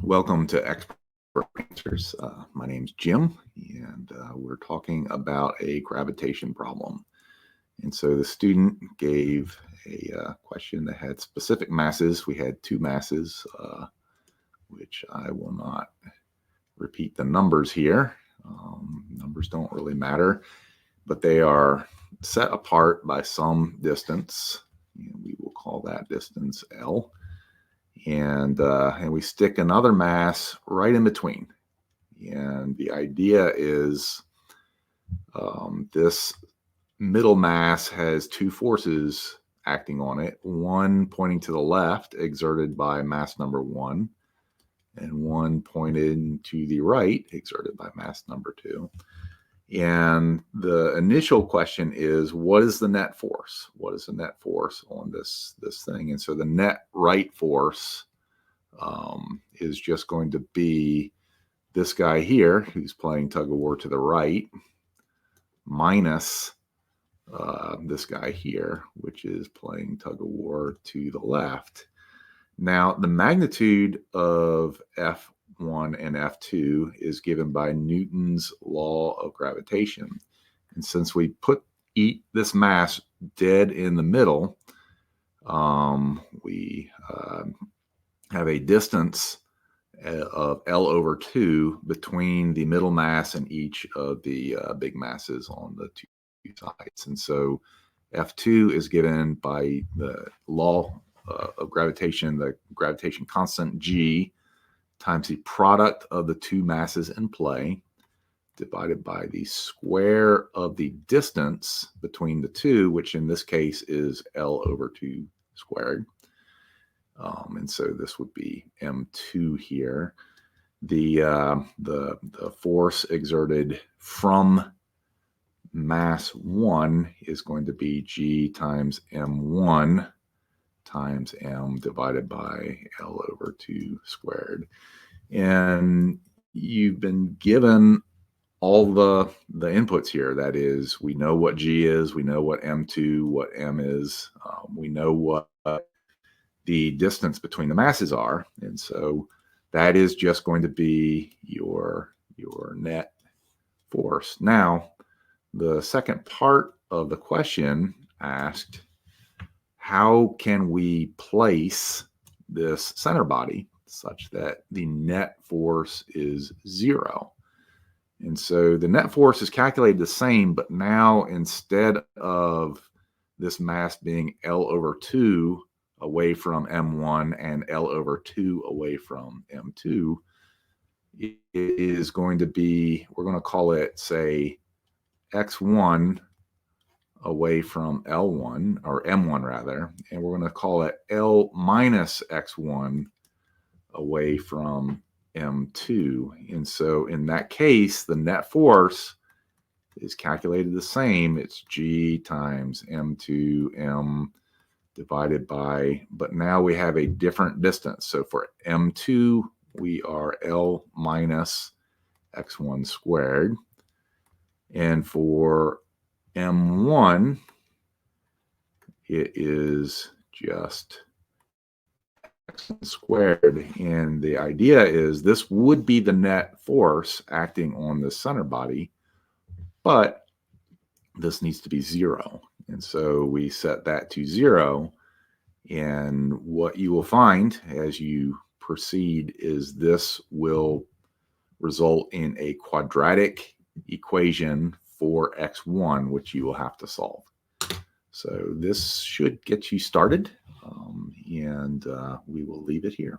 Welcome to Expert Answers. My name's Jim, and we're talking about a gravitation problem. And so the student gave a question that had specific masses. We had two masses, which I will not repeat the numbers here. Numbers don't really matter, but they are set apart by some distance. And we will call that distance L. And we stick another mass right in between. And the idea is this middle mass has two forces acting on it, one pointing to the left, exerted by mass number 1, and one pointed to the right, exerted by mass number 2. And the initial question is, what is the net force? What is the net force on this thing? And so the net right force is just going to be this guy here who's playing tug of war to the right minus this guy here, which is playing tug of war to the left. Now, the magnitude of F1 and F2 is given by Newton's law of gravitation. And since we put this mass dead in the middle, we have a distance of L over 2 between the middle mass and each of the big masses on the two sides. And so F2 is given by the law of gravitation, the gravitation constant G, times the product of the two masses in play, divided by the square of the distance between the two, which in this case is L over 2 squared. And so this would be M2 here. The force exerted from mass 1 is going to be G times M1 times M divided by L over 2 squared. And you've been given all the inputs here. That is, we know what G is, we know what M2, what M is, we know what the distance between the masses are. And so that is just going to be your net force. Now, the second part of the question asked, how can we place this center body such that the net force is 0? And so the net force is calculated the same, but now instead of this mass being L over 2 away from M1 and L over 2 away from M2, it is going to be, we're going to call it, say, X1 away from L1, or M1 rather, and we're going to call it L minus X1 away from M2. And so in that case, the net force is calculated the same. It's G times M2 M divided by, but now we have a different distance. So for M2, we are L minus X1 squared. And for M1, it is just X1 squared. And the idea is this would be the net force acting on the center body, but this needs to be 0. And so we set that to 0. And what you will find as you proceed is this will result in a quadratic equation for X1, which you will have to solve. So this should get you started, and we will leave it here.